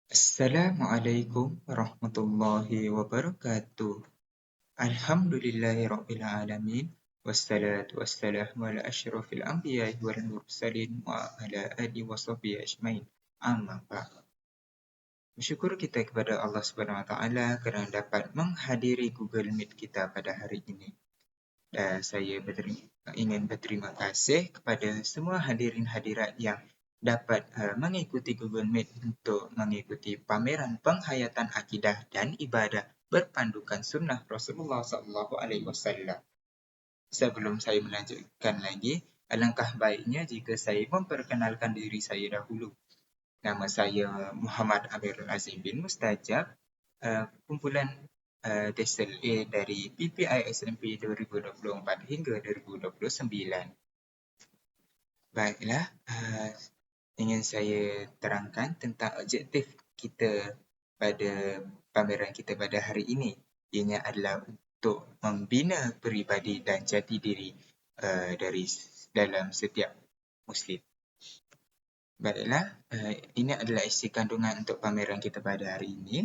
Assalamualaikum warahmatullahi wabarakatuh. Alhamdulillahirabbil alamin wassalatu wassalamu ala asyrafil anbiya'i wal mursalin wa ala alihi washabbihi ajmain. Amma ba'd. Bersyukur kita kepada Allah Subhanahu wa taala kerana dapat menghadiri Google Meet kita pada hari ini. Dan saya ingin berterima kasih kepada semua hadirin hadirat yang dapat mengikuti Google Meet untuk mengikuti pameran penghayatan akidah dan ibadah berpandukan sunnah Rasulullah SAW. Sebelum saya melanjutkan lagi, alangkah baiknya jika saya memperkenalkan diri saya dahulu. Nama saya Muhammad Amirul Azim bin Mustajab, kumpulan Desel A dari PPI SMP 2024 hingga 2029. Baiklah, ingin saya terangkan tentang objektif kita pada pameran kita pada hari ini. Ianya adalah untuk membina peribadi dan jati diri dari dalam setiap Muslim. Baiklah, ini adalah isi kandungan untuk pameran kita pada hari ini.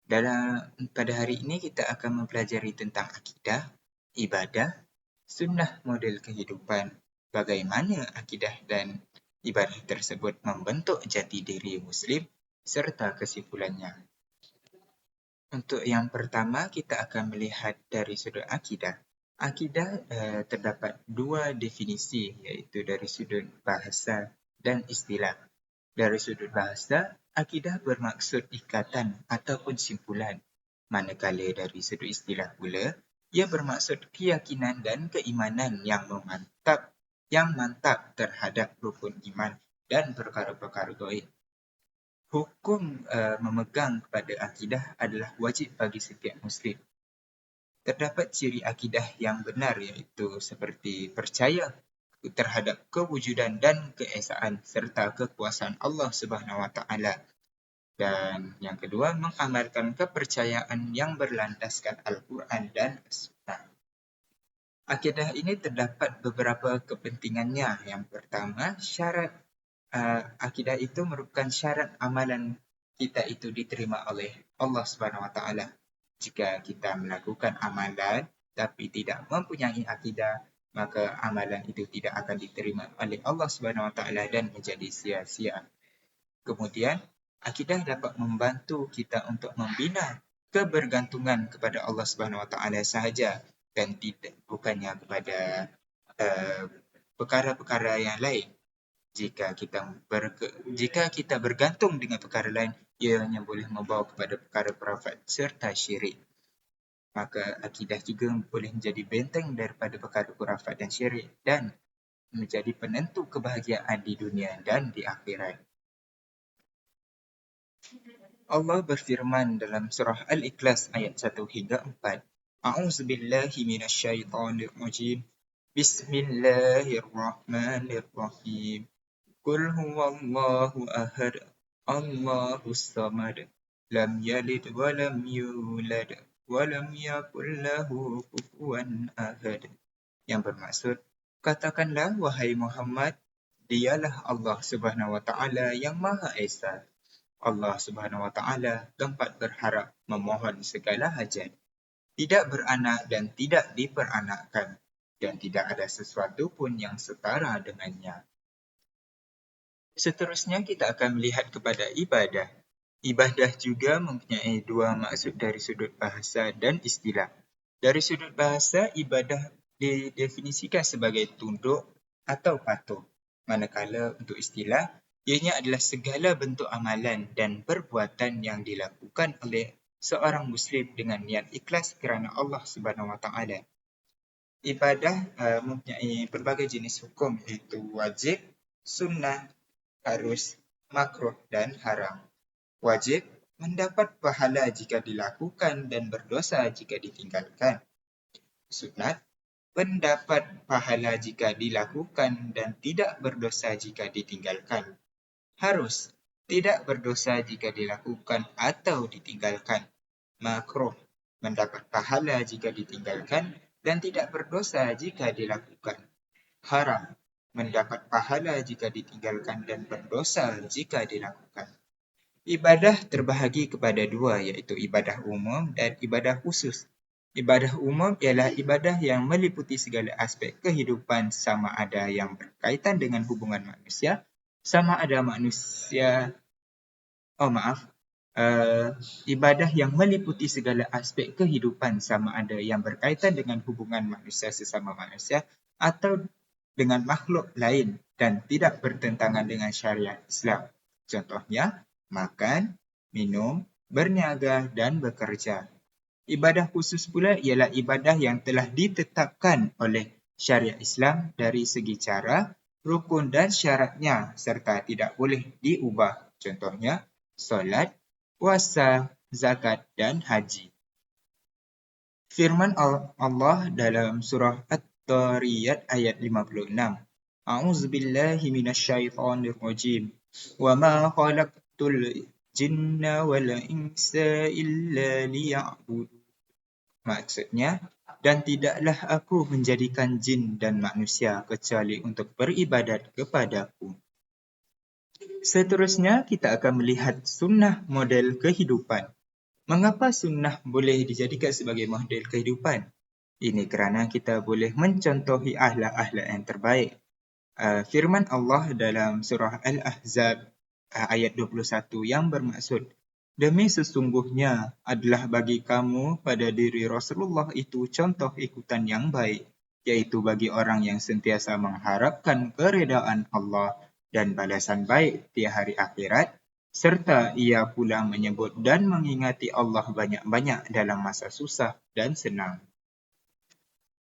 Pada hari ini kita akan mempelajari tentang akidah, ibadah, sunnah model kehidupan, bagaimana akidah dan ibadah tersebut membentuk jati diri Muslim serta kesimpulannya. Untuk yang pertama, kita akan melihat dari sudut akidah. Akidah terdapat dua definisi, iaitu dari sudut bahasa dan istilah. Dari sudut bahasa, akidah bermaksud ikatan ataupun simpulan. Manakala dari sudut istilah pula, ia bermaksud keyakinan dan keimanan yang mantap terhadap rukun iman dan perkara-perkara gaib. Hukum memegang kepada akidah adalah wajib bagi setiap Muslim. Terdapat ciri akidah yang benar, iaitu seperti percaya terhadap kewujudan dan keesaan serta kekuasaan Allah Subhanahu Wa Taala. Dan yang kedua, mengamalkan kepercayaan yang berlandaskan Al-Quran dan As-Sunnah. Akidah ini terdapat beberapa kepentingannya. Yang pertama, syarat akidah itu merupakan syarat amalan kita itu diterima oleh Allah Subhanahu Wa Taala. Jika kita melakukan amalan tapi tidak mempunyai akidah, maka amalan itu tidak akan diterima oleh Allah Subhanahu Wa Taala dan menjadi sia-sia. Kemudian, akidah dapat membantu kita untuk membina kebergantungan kepada Allah Subhanahu Wa Taala sahaja dan bukannya kepada perkara-perkara yang lain. Jika kita bergantung dengan perkara lain, ianya boleh membawa kepada perkara perafat serta syirik. Maka akidah juga boleh menjadi benteng daripada perkara perafat dan syirik dan menjadi penentu kebahagiaan di dunia dan di akhirat. Allah berfirman dalam surah Al-Ikhlas ayat 1 hingga 4. A'udzubillahi minasyaitonirrajim. Bismillahirrahmanirrahim. Qul huwallahu ahad. Allahus samad. Lam yalid wa lam yulad wa lam yakul lahu kufuwan ahad. Yang bermaksud, katakanlah wahai Muhammad, dialah Allah Subhanahu Wa Taala yang Maha Esa. Allah Subhanahu Wa Taala tempat berharap memohon segala hajat. Tidak beranak dan tidak diperanakkan, dan tidak ada sesuatu pun yang setara dengannya. Seterusnya kita akan melihat kepada ibadah. Ibadah juga mempunyai dua maksud dari sudut bahasa dan istilah. Dari sudut bahasa, ibadah didefinisikan sebagai tunduk atau patuh. Manakala untuk istilah, ianya adalah segala bentuk amalan dan perbuatan yang dilakukan oleh seorang Muslim dengan niat ikhlas kerana Allah Subhanahu Wa Taala. Ibadah mempunyai berbagai jenis hukum, iaitu wajib, sunnah, harus, makruh dan haram. Wajib mendapat pahala jika dilakukan dan berdosa jika ditinggalkan. Sunat mendapat pahala jika dilakukan dan tidak berdosa jika ditinggalkan. Harus tidak berdosa jika dilakukan atau ditinggalkan. Makruh mendapat pahala jika ditinggalkan dan tidak berdosa jika dilakukan. Haram mendapat pahala jika ditinggalkan dan berdosa jika dilakukan. Ibadah terbahagi kepada dua, iaitu ibadah umum dan ibadah khusus. Ibadah umum ialah ibadah yang meliputi segala aspek kehidupan, sama ada yang berkaitan dengan hubungan manusia, sama ada manusia, oh maaf, ibadah yang meliputi segala aspek kehidupan, sama ada yang berkaitan dengan hubungan manusia sesama manusia atau dengan makhluk lain dan tidak bertentangan dengan syariat Islam. Contohnya, makan, minum, berniaga dan bekerja. Ibadah khusus pula ialah ibadah yang telah ditetapkan oleh syariat Islam dari segi cara, rukun dan syaratnya serta tidak boleh diubah. Contohnya, solat, puasa, zakat dan haji. Firman Allah dalam surah At-Tariyat ayat 56. A'udzubillahi minasyaitonir rajim. Wa ma khalaqtul jinna wal insa illa liya'budun. Maksudnya, dan tidaklah aku menjadikan jin dan manusia kecuali untuk beribadat kepadaku. Seterusnya, kita akan melihat sunnah model kehidupan. Mengapa sunnah boleh dijadikan sebagai model kehidupan? Ini kerana kita boleh mencontohi akhlak-akhlak yang terbaik. Firman Allah dalam surah Al-Ahzab ayat 21 yang bermaksud, demi sesungguhnya adalah bagi kamu pada diri Rasulullah itu contoh ikutan yang baik, iaitu bagi orang yang sentiasa mengharapkan keredaan Allah dan balasan baik di hari akhirat, serta ia pula menyebut dan mengingati Allah banyak-banyak dalam masa susah dan senang.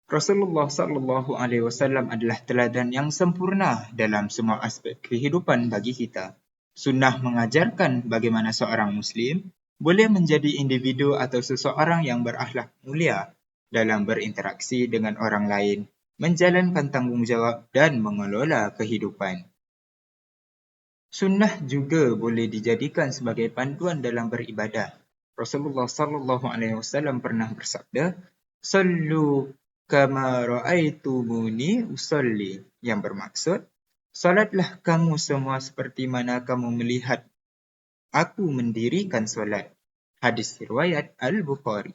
Rasulullah sallallahu alaihi wasallam adalah teladan yang sempurna dalam semua aspek kehidupan bagi kita. Sunnah mengajarkan bagaimana seorang Muslim boleh menjadi individu atau seseorang yang berakhlak mulia dalam berinteraksi dengan orang lain, menjalankan tanggungjawab dan mengelola kehidupan. Sunnah juga boleh dijadikan sebagai panduan dalam beribadah. Rasulullah sallallahu alaihi wasallam pernah bersabda, "Sallu kama ra'aitumuni usalli," yang bermaksud, "Salatlah kamu semua seperti mana kamu melihat aku mendirikan solat." Hadis riwayat Al-Bukhari.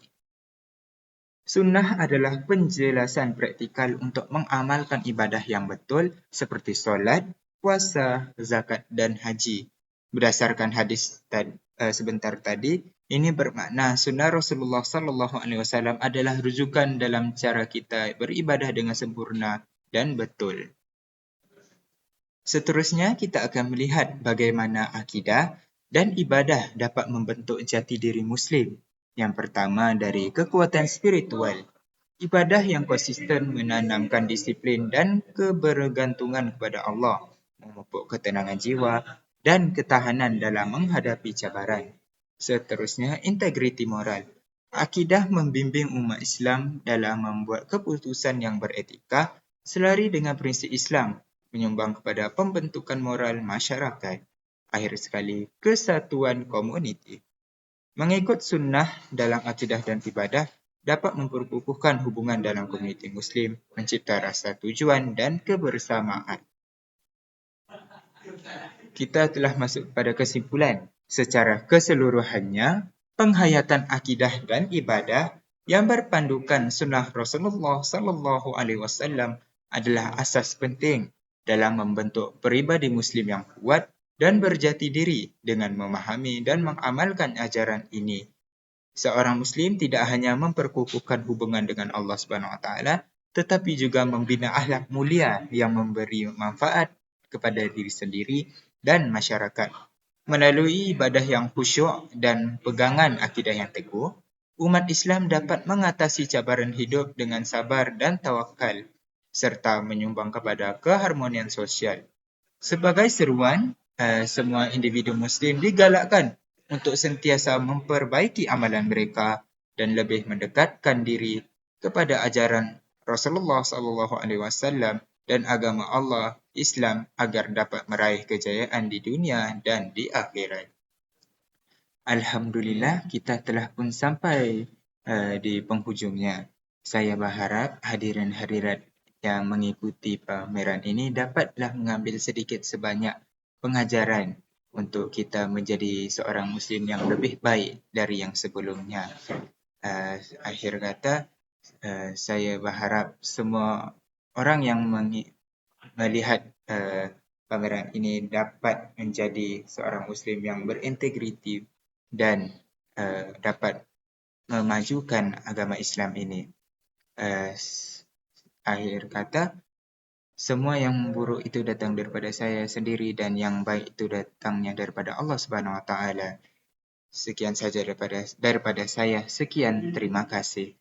Sunnah adalah penjelasan praktikal untuk mengamalkan ibadah yang betul seperti solat, puasa, zakat dan haji. Berdasarkan hadis sebentar tadi, ini bermakna sunnah Rasulullah sallallahu alaihi wasallam adalah rujukan dalam cara kita beribadah dengan sempurna dan betul. Seterusnya, kita akan melihat bagaimana akidah dan ibadah dapat membentuk jati diri Muslim. Yang pertama, dari kekuatan spiritual. Ibadah yang konsisten menanamkan disiplin dan kebergantungan kepada Allah, memupuk ketenangan jiwa dan ketahanan dalam menghadapi cabaran. Seterusnya, integriti moral. Akidah membimbing umat Islam dalam membuat keputusan yang beretika selari dengan prinsip Islam, menyumbang kepada pembentukan moral masyarakat. Akhir sekali, kesatuan komuniti. Mengikut sunnah dalam akidah dan ibadah dapat memperkukuhkan hubungan dalam komuniti Muslim, mencipta rasa tujuan dan kebersamaan. Kita telah masuk pada kesimpulan. Secara keseluruhannya, penghayatan akidah dan ibadah yang berpandukan sunnah Rasulullah sallallahu alaihi wasallam adalah asas penting dalam membentuk peribadi Muslim yang kuat dan berjati diri dengan memahami dan mengamalkan ajaran ini. Seorang Muslim tidak hanya memperkukuhkan hubungan dengan Allah Subhanahu Wa Taala, tetapi juga membina akhlak mulia yang memberi manfaat kepada diri sendiri dan masyarakat. Melalui ibadah yang khusyuk dan pegangan akidah yang teguh, umat Islam dapat mengatasi cabaran hidup dengan sabar dan tawakal, serta menyumbang kepada keharmonian sosial. Sebagai seruan, semua individu Muslim digalakkan untuk sentiasa memperbaiki amalan mereka dan lebih mendekatkan diri kepada ajaran Rasulullah SAW dan agama Allah Islam agar dapat meraih kejayaan di dunia dan di akhirat. Alhamdulillah, kita telah pun sampai di penghujungnya. Saya berharap hadirin hadirat yang mengikuti pameran ini dapatlah mengambil sedikit sebanyak pengajaran untuk kita menjadi seorang Muslim yang lebih baik dari yang sebelumnya. Akhir kata, saya berharap semua orang yang melihat pameran ini dapat menjadi seorang Muslim yang berintegriti dan dapat memajukan agama Islam ini. Akhir kata, semua yang buruk itu datang daripada saya sendiri dan yang baik itu datangnya daripada Allah Subhanahu Wa Taala. Sekian saja daripada saya. Sekian, terima kasih.